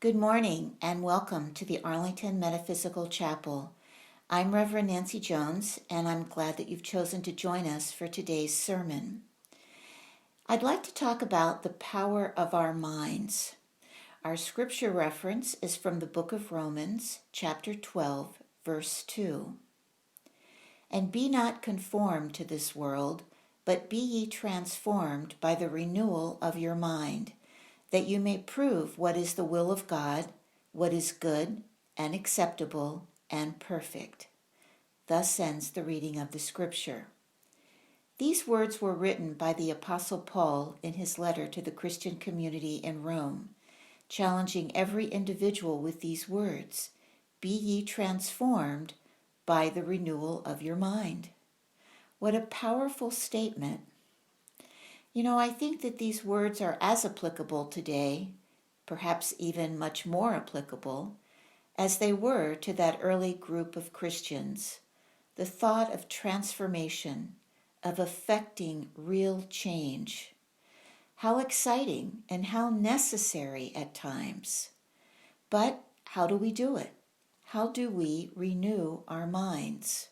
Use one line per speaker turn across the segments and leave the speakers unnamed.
Good morning and welcome to the Arlington Metaphysical Chapel. I'm Rev Nancy Jones, and I'm glad that you've chosen to join us for today's sermon. I'd like to talk about the power of our minds. Our scripture reference is from the book of Romans, chapter 12, verse 2. And be not conformed to this world, but be ye transformed by the renewal of your mind, that you may prove what is the will of God, what is good and acceptable and perfect. Thus ends the reading of the scripture. These words were written by the Apostle Paul in his letter to the Christian community in Rome, challenging every individual with these words: be ye transformed by the renewal of your mind. What a powerful statement. I think that these words are as applicable today, perhaps even much more applicable, as they were to that early group of Christians. The thought of transformation, of effecting real change. How exciting and how necessary at times. But how do we do it? How do we renew our minds?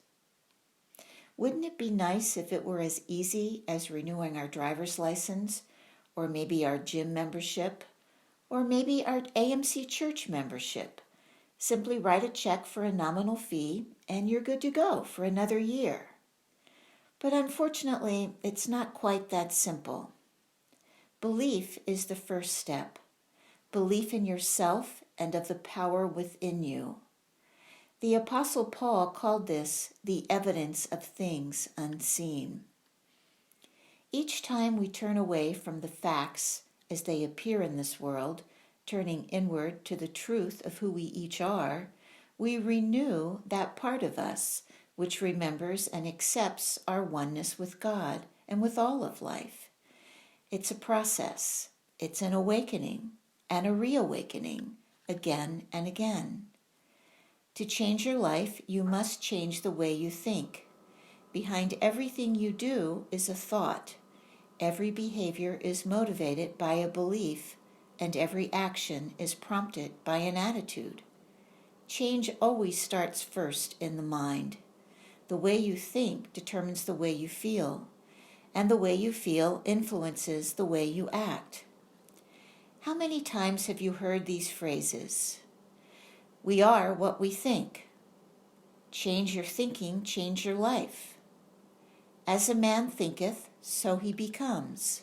Wouldn't it be nice if it were as easy as renewing our driver's license, or maybe our gym membership, or maybe our AMC church membership? Simply write a check for a nominal fee and you're good to go for another year. But unfortunately, it's not quite that simple. Belief is the first step. Belief in yourself and of the power within you. The Apostle Paul called this the evidence of things unseen. Each time we turn away from the facts as they appear in this world, turning inward to the truth of who we each are, we renew that part of us which remembers and accepts our oneness with God and with all of life. It's a process. It's an awakening and a reawakening again and again. To change your life, you must change the way you think. Behind everything you do is a thought. Every behavior is motivated by a belief, and every action is prompted by an attitude. Change always starts first in the mind. The way you think determines the way you feel, and the way you feel influences the way you act. How many times have you heard these phrases? We are what we think. Change your thinking, change your life. As a man thinketh, so he becomes.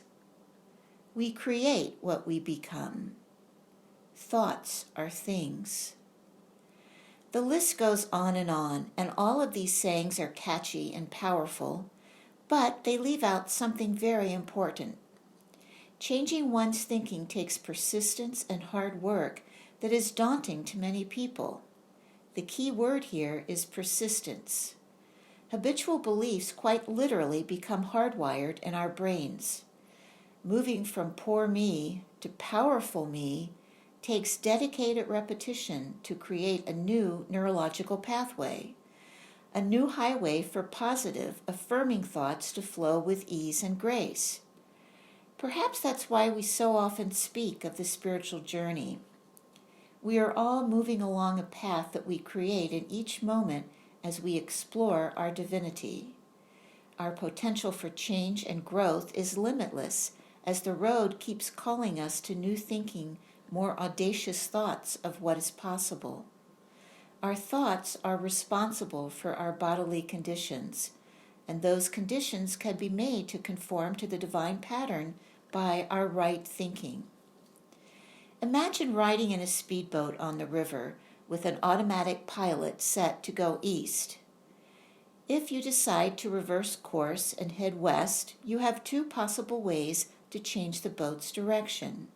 We create what we become. Thoughts are things. The list goes on, and all of these sayings are catchy and powerful, but they leave out something very important. Changing one's thinking takes persistence and hard work that is daunting to many people. The key word here is persistence. Habitual beliefs quite literally become hardwired in our brains. Moving from poor me to powerful me takes dedicated repetition to create a new neurological pathway, a new highway for positive, affirming thoughts to flow with ease and grace. Perhaps that's why we so often speak of the spiritual journey. We are all moving along a path that we create in each moment as we explore our divinity. Our potential for change and growth is limitless as the road keeps calling us to new thinking, more audacious thoughts of what is possible. Our thoughts are responsible for our bodily conditions, and those conditions can be made to conform to the divine pattern by our right thinking. Imagine riding in a speedboat on the river with an automatic pilot set to go east. If you decide to reverse course and head west, you have two possible ways to change the boat's direction.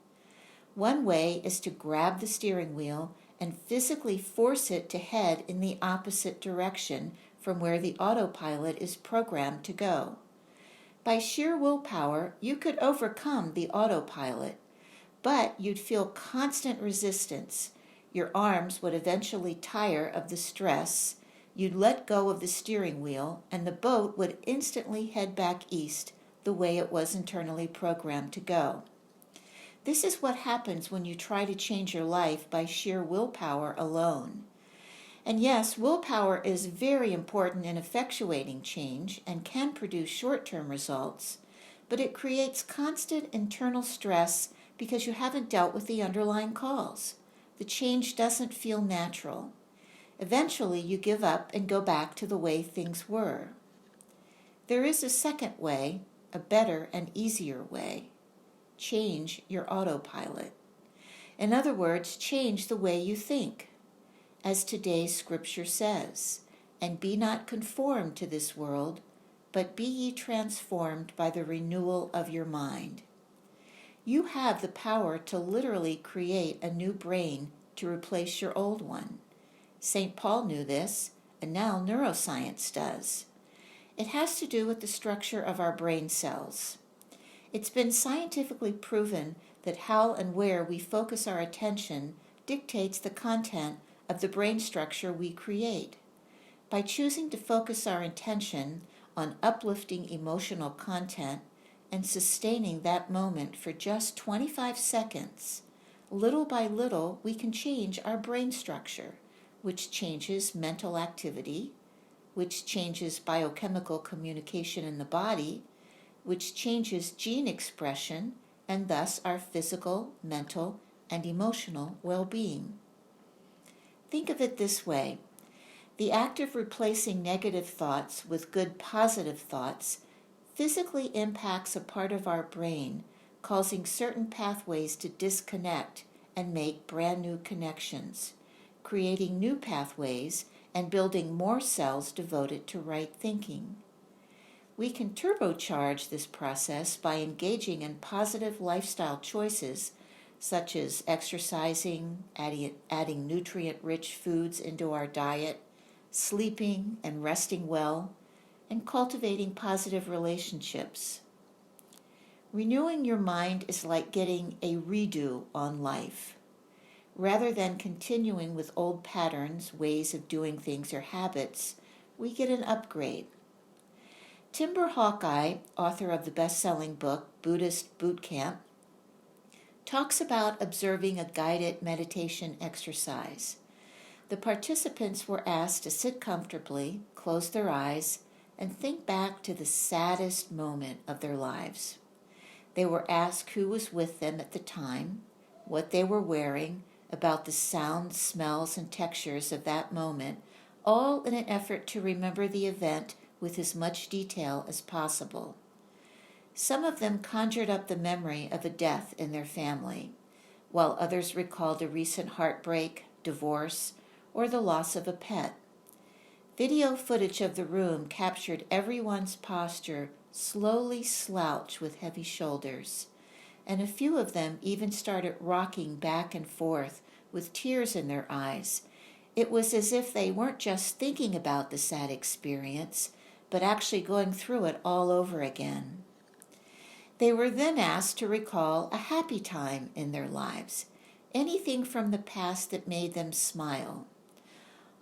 One way is to grab the steering wheel and physically force it to head in the opposite direction from where the autopilot is programmed to go. By sheer willpower, you could overcome the autopilot, but you'd feel constant resistance. Your arms would eventually tire of the stress. You'd let go of the steering wheel, and the boat would instantly head back east the way it was internally programmed to go. This is what happens when you try to change your life by sheer willpower alone. And yes, willpower is very important in effectuating change and can produce short-term results, but it creates constant internal stress because you haven't dealt with the underlying cause. The change doesn't feel natural. Eventually, you give up and go back to the way things were. There is a second way, a better and easier way. Change your autopilot. In other words, change the way you think. As today's scripture says, and be not conformed to this world, but be ye transformed by the renewal of your mind. You have the power to literally create a new brain to replace your old one. St. Paul knew this, and now neuroscience does. It has to do with the structure of our brain cells. It's been scientifically proven that how and where we focus our attention dictates the content of the brain structure we create. By choosing to focus our attention on uplifting emotional content and sustaining that moment for just 25 seconds, little by little we can change our brain structure, which changes mental activity, which changes biochemical communication in the body, which changes gene expression, and thus our physical, mental, and emotional well-being. Think of it this way. The act of replacing negative thoughts with good positive thoughts physically impacts a part of our brain, causing certain pathways to disconnect and make brand new connections, creating new pathways and building more cells devoted to right thinking. We can turbocharge this process by engaging in positive lifestyle choices such as exercising, adding nutrient-rich foods into our diet, sleeping and resting well, and cultivating positive relationships. Renewing your mind is like getting a redo on life. Rather than continuing with old patterns, ways of doing things, or habits, we get an upgrade. Timber Hawkeye, author of the best-selling book Buddhist Boot Camp, talks about observing a guided meditation exercise. The participants were asked to sit comfortably, close their eyes, and think back to the saddest moment of their lives. They were asked who was with them at the time, what they were wearing, about the sounds, smells, and textures of that moment, all in an effort to remember the event with as much detail as possible. Some of them conjured up the memory of a death in their family, while others recalled a recent heartbreak, divorce, or the loss of a pet. Video footage of the room captured everyone's posture slowly slouch with heavy shoulders, and a few of them even started rocking back and forth with tears in their eyes. It was as if they weren't just thinking about the sad experience, but actually going through it all over again. They were then asked to recall a happy time in their lives, anything from the past that made them smile.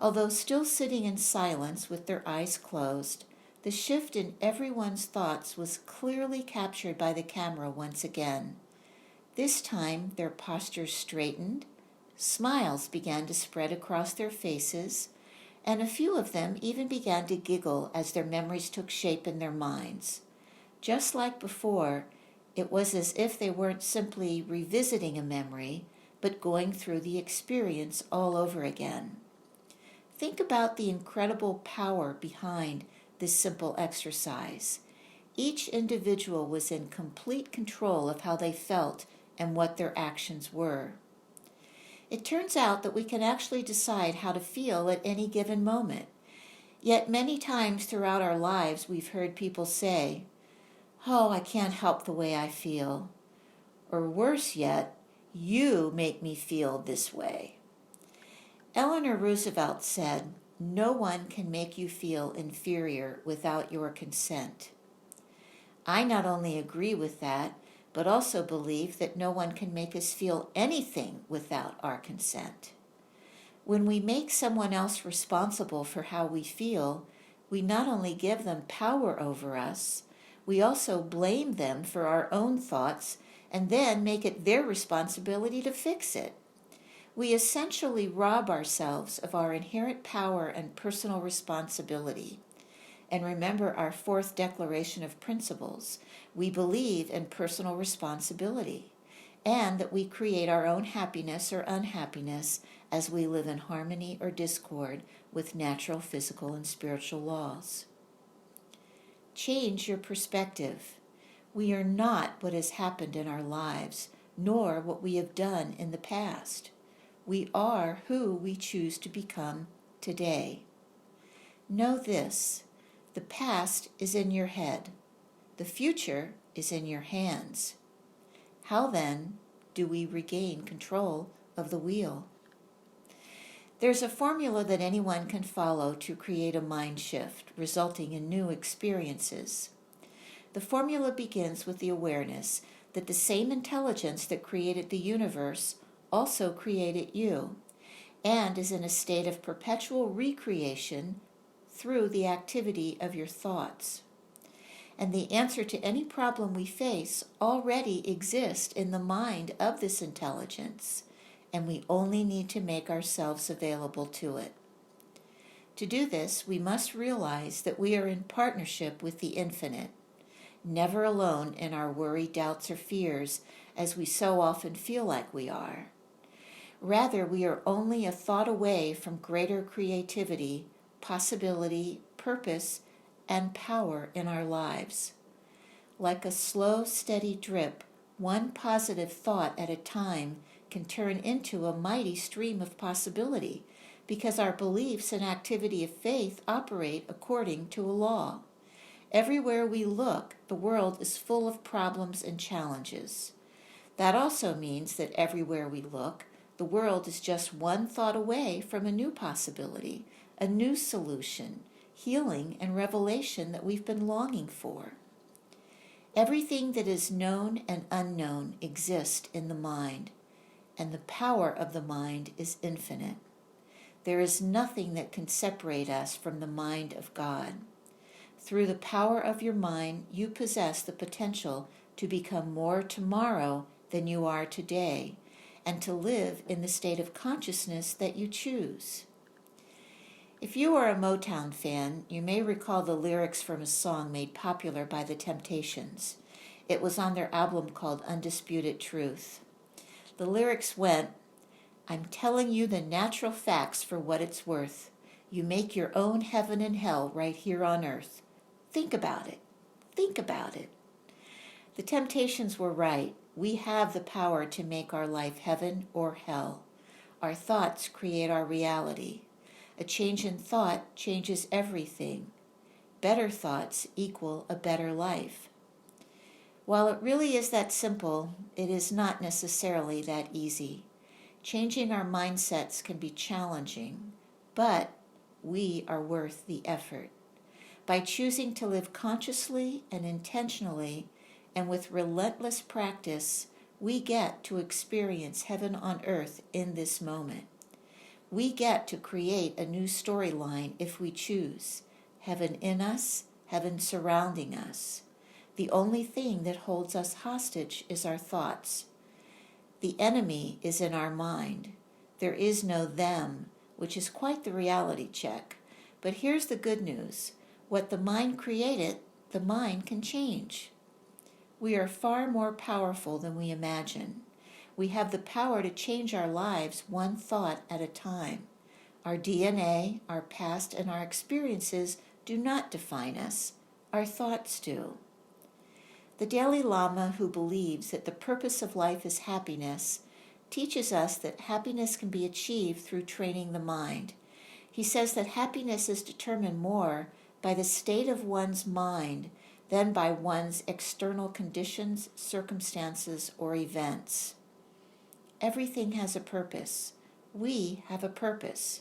Although still sitting in silence with their eyes closed, the shift in everyone's thoughts was clearly captured by the camera once again. This time, their postures straightened, smiles began to spread across their faces, and a few of them even began to giggle as their memories took shape in their minds. Just like before, it was as if they weren't simply revisiting a memory, but going through the experience all over again. Think about the incredible power behind this simple exercise. Each individual was in complete control of how they felt and what their actions were. It turns out that we can actually decide how to feel at any given moment. Yet many times throughout our lives we've heard people say, "Oh, I can't help the way I feel." Or worse yet, "You make me feel this way." Eleanor Roosevelt said, "No one can make you feel inferior without your consent." I not only agree with that, but also believe that no one can make us feel anything without our consent. When we make someone else responsible for how we feel, we not only give them power over us, we also blame them for our own thoughts and then make it their responsibility to fix it. We essentially rob ourselves of our inherent power and personal responsibility. And remember our fourth declaration of principles. We believe in personal responsibility, and that we create our own happiness or unhappiness as we live in harmony or discord with natural, physical, and spiritual laws. Change your perspective. We are not what has happened in our lives, nor what we have done in the past. We are who we choose to become today. Know this: the past is in your head. The future is in your hands. How then do we regain control of the wheel? There's a formula that anyone can follow to create a mind shift, resulting in new experiences. The formula begins with the awareness that the same intelligence that created the universe also created you, and is in a state of perpetual recreation through the activity of your thoughts. And the answer to any problem we face already exists in the mind of this intelligence, and we only need to make ourselves available to it. To do this, we must realize that we are in partnership with the infinite, never alone in our worry, doubts, or fears, as we so often feel like we are. Rather, we are only a thought away from greater creativity, possibility, purpose, and power in our lives. Like a slow, steady drip, one positive thought at a time can turn into a mighty stream of possibility, because our beliefs and activity of faith operate according to a law. Everywhere we look, the world is full of problems and challenges. That also means that everywhere we look, the world is just one thought away from a new possibility, a new solution, healing, and revelation that we've been longing for. Everything that is known and unknown exists in the mind, and the power of the mind is infinite. There is nothing that can separate us from the mind of God. Through the power of your mind, you possess the potential to become more tomorrow than you are today, and to live in the state of consciousness that you choose. If you are a Motown fan, you may recall the lyrics from a song made popular by the Temptations. It was on their album called Undisputed Truth. The lyrics went, "I'm telling you the natural facts for what it's worth. You make your own heaven and hell right here on earth. Think about it. Think about it." The Temptations were right. We have the power to make our life heaven or hell. Our thoughts create our reality. A change in thought changes everything. Better thoughts equal a better life. While it really is that simple, it is not necessarily that easy. Changing our mindsets can be challenging, but we are worth the effort. By choosing to live consciously and intentionally, and with relentless practice, we get to experience heaven on earth in this moment. We get to create a new storyline if we choose. Heaven in us, heaven surrounding us. The only thing that holds us hostage is our thoughts. The enemy is in our mind. There is no them, which is quite the reality check. But here's the good news. What the mind created, the mind can change. We are far more powerful than we imagine. We have the power to change our lives one thought at a time. Our DNA, our past, and our experiences do not define us. Our thoughts do. The Dalai Lama, who believes that the purpose of life is happiness, teaches us that happiness can be achieved through training the mind. He says that happiness is determined more by the state of one's mind than by one's external conditions, circumstances, or events. Everything has a purpose. We have a purpose.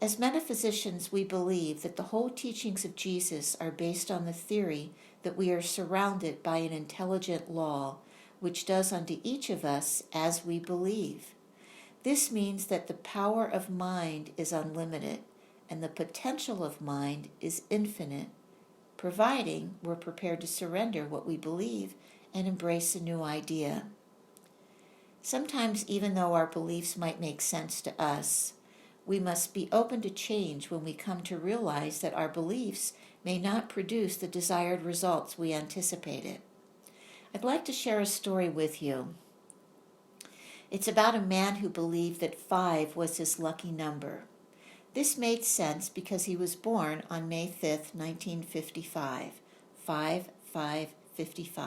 As metaphysicians, we believe that the whole teachings of Jesus are based on the theory that we are surrounded by an intelligent law, which does unto each of us as we believe. This means that the power of mind is unlimited, and the potential of mind is infinite, providing we're prepared to surrender what we believe and embrace a new idea. Sometimes, even though our beliefs might make sense to us, we must be open to change when we come to realize that our beliefs may not produce the desired results we anticipated. I'd like to share a story with you. It's about a man who believed that 5 was his lucky number. This made sense because he was born on May 5th, 1955, 5-5-55.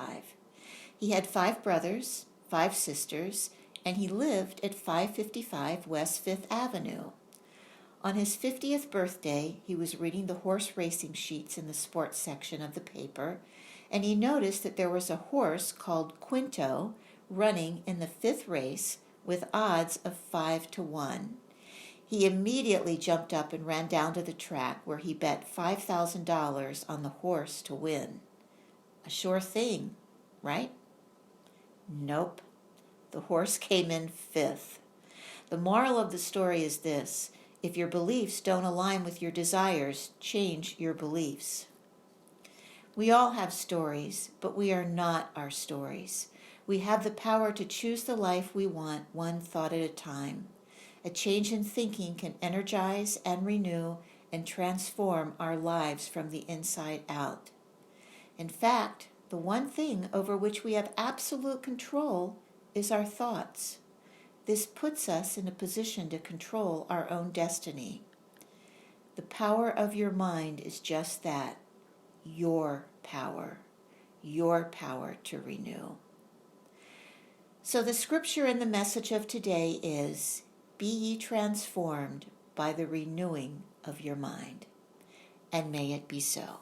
He had 5 brothers, 5 sisters, and he lived at 555 West 5th Avenue. On his 50th birthday, he was reading the horse racing sheets in the sports section of the paper, and he noticed that there was a horse called Quinto running in the 5th race with odds of 5-1. He immediately jumped up and ran down to the track where he bet $5,000 on the horse to win. A sure thing, right? Nope. The horse came in 5th. The moral of the story is this: if your beliefs don't align with your desires, change your beliefs. We all have stories, but we are not our stories. We have the power to choose the life we want, one thought at a time. A change in thinking can energize and renew and transform our lives from the inside out. In fact, the one thing over which we have absolute control is our thoughts. This puts us in a position to control our own destiny. The power of your mind is just that, your power to renew. So the scripture and the message of today is, be ye transformed by the renewing of your mind. And may it be so.